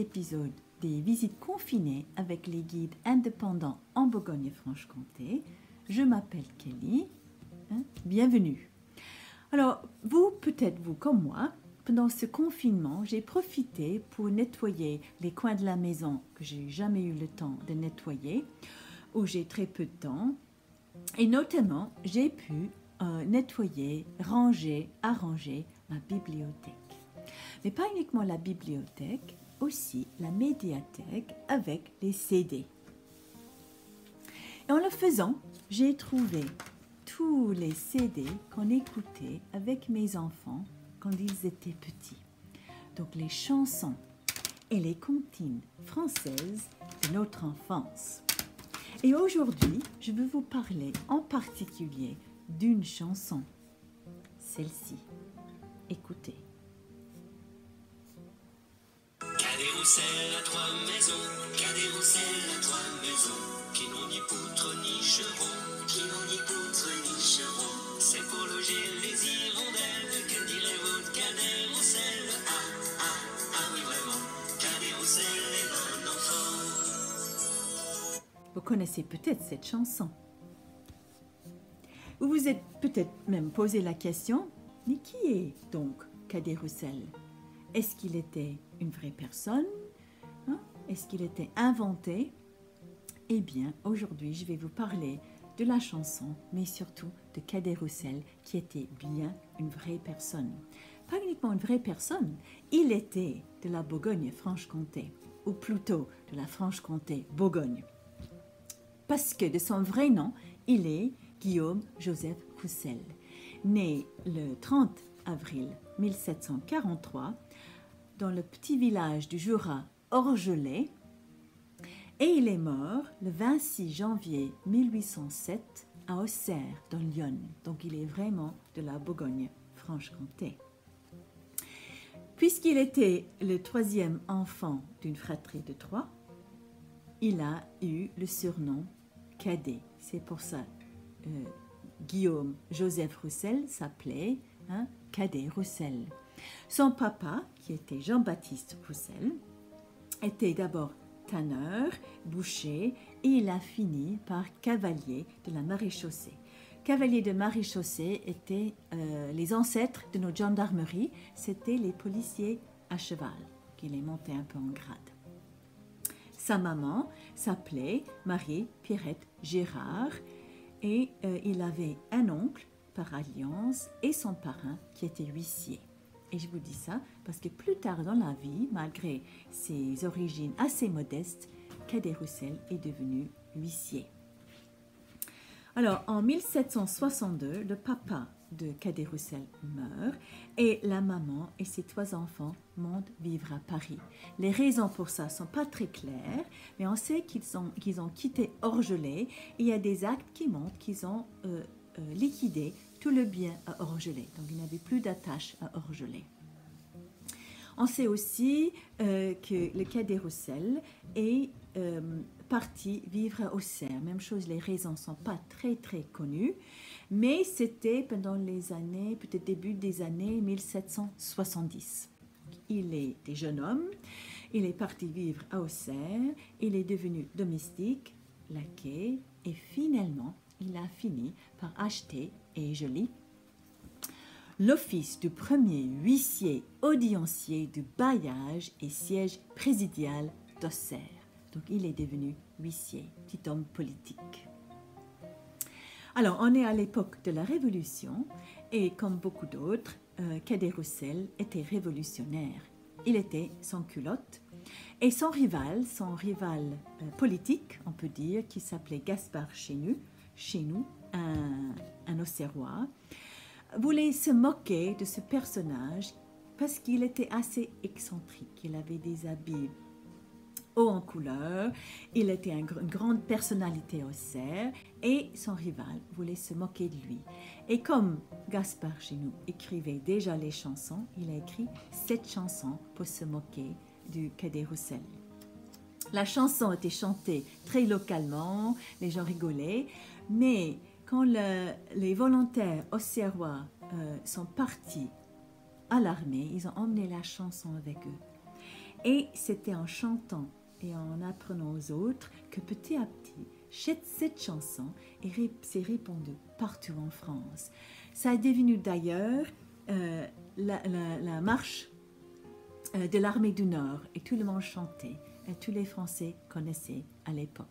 épisode des visites confinées avec les guides indépendants en Bourgogne-Franche-Comté. Je m'appelle Kelly. Bienvenue. Alors, peut-être vous comme moi, pendant ce confinement, j'ai profité pour nettoyer les coins de la maison que j'ai jamais eu le temps de nettoyer, où j'ai très peu de temps. Et notamment, j'ai pu nettoyer, ranger, arranger ma bibliothèque. Mais pas uniquement la bibliothèque, aussi la médiathèque avec les CD. Et en le faisant, j'ai trouvé tous les CD qu'on écoutait avec mes enfants quand ils étaient petits. Donc les chansons et les comptines françaises de notre enfance. Et aujourd'hui, je veux vous parler en particulier d'une chanson. Celle-ci. Écoutez. Cadet-Roussel a trois maisons, Cadet-Roussel a trois maisons, qui n'ont ni poutre ni cheron, qui n'ont ni poutre ni cheron. C'est pour loger les hirondelles, que dirait votre Cadet-Roussel? Ah oui vraiment, Cadet-Roussel est bon enfant. Vous connaissez peut-être cette chanson. Vous vous êtes peut-être même posé la question, mais qui est donc Cadet-Roussel? Est-ce qu'il était une vraie personne? Est-ce qu'il était inventé? Eh bien, aujourd'hui, je vais vous parler de la chanson, mais surtout de Cadet-Roussel, qui était bien une vraie personne. Pas uniquement une vraie personne, il était de la Bourgogne-Franche-Comté, ou plutôt de la Franche-Comté-Bourgogne. Parce que de son vrai nom, il est Guillaume Joseph Roussel, né le 30 avril 1743 dans le petit village du Jura Orgelet, et il est mort le 26 janvier 1807 à Auxerre dans l'Yonne. Donc il est vraiment de la Bourgogne-Franche-Comté. Puisqu'il était le troisième enfant d'une fratrie de trois, il a eu le surnom Cadet. C'est pour ça Guillaume Joseph Roussel s'appelait Cadet-Roussel. Son papa, qui était Jean-Baptiste Roussel, était d'abord tanneur, boucher, et il a fini par cavalier de la maréchaussée. Cavalier de maréchaussée étaient les ancêtres de nos gendarmeries, c'étaient les policiers à cheval, qu'il est monté un peu en grade. Sa maman s'appelait Marie-Pierrette Gérard, et il avait un oncle par alliance et son parrain qui était huissier. Et je vous dis ça parce que plus tard dans la vie, malgré ses origines assez modestes, Cadet-Roussel est devenu huissier. Alors, en 1762, le papa de Cadet-Roussel meurt et la maman et ses trois enfants montent vivre à Paris. Les raisons pour ça ne sont pas très claires, mais on sait qu'ils ont quitté Orgelet et il y a des actes qui montrent qu'ils ont liquidé tout le bien à Orgelet. Donc, il n'avait plus d'attache à Orgelet. On sait aussi que le Cadet-Roussel est parti vivre à Auxerre. Même chose, les raisons ne sont pas très connues, mais c'était pendant les années, peut-être début des années 1770. Il est un jeune homme, il est parti vivre à Auxerre, il est devenu domestique, laquais, et finalement, il a fini par acheter, et je lis, l'office du premier huissier audiencier du bailliage et siège présidial d'Auxerre. Donc, il est devenu huissier, petit homme politique. Alors, on est à l'époque de la Révolution et comme beaucoup d'autres, Cadet-Roussel était révolutionnaire. Il était sans culotte et son rival politique, on peut dire, qui s'appelait Gaspard Chénu, un Auxerrois, voulait se moquer de ce personnage parce qu'il était assez excentrique. Il avait des habits haut en couleur, il était une grande personnalité au Auxerre et son rival voulait se moquer de lui. Et comme Gaspard Chénu écrivait déjà les chansons, il a écrit cette chanson pour se moquer du Cadet-Roussel. La chanson était chantée très localement, les gens rigolaient, mais quand les volontaires auxerrois sont partis à l'armée, ils ont emmené la chanson avec eux. Et c'était en chantant et en apprenant aux autres que petit à petit, cette chanson s'est répandue partout en France. Ça est devenu d'ailleurs la marche de l'armée du Nord et tout le monde chantait et tous les Français connaissaient à l'époque.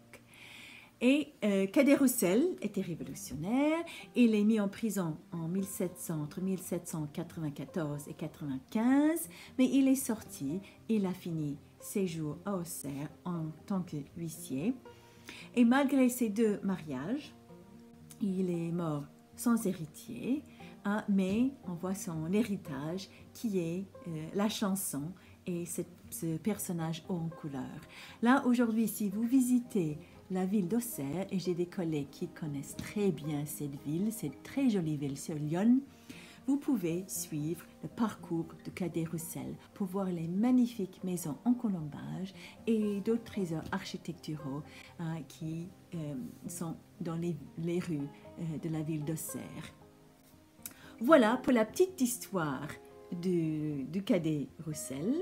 Et Cadet Roussel était révolutionnaire. Il est mis en prison entre 1794 et 95, mais il est sorti. Il a fini ses jours à Auxerre en tant que huissier. Et malgré ses 2 mariages, il est mort sans héritier, hein, mais on voit son héritage qui est la chanson et ce personnage haut en couleur. Là, aujourd'hui, si vous visitez la ville d'Auxerre, et j'ai des collègues qui connaissent très bien cette ville, cette très jolie ville sur l'Yonne, vous pouvez suivre le parcours de Cadet Roussel pour voir les magnifiques maisons en colombage et d'autres trésors architecturaux qui sont dans les rues de la ville d'Auxerre. Voilà pour la petite histoire du Cadet Roussel.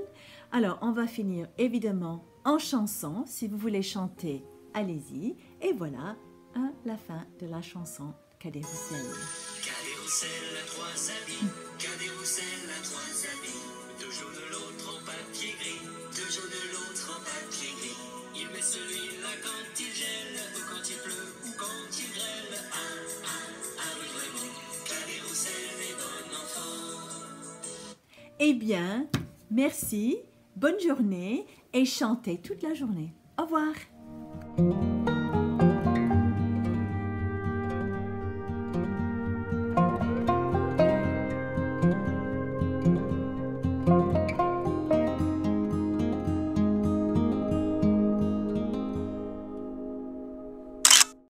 Alors, on va finir évidemment en chanson. Si vous voulez chanter, allez-y. Et voilà la fin de la chanson Cadet Roussel. Cadet Roussel a 3 amis, Cadet Roussel a 3 amis. 2 jaunes, l'autre en papier gris, 2 jaunes, l'autre en papier gris. Il met celui-là quand il gèle, ou quand il pleut, ou quand il grêle. Oui vraiment, Cadet Roussel est bon enfant. Eh bien, merci, bonne journée et chantez toute la journée. Au revoir.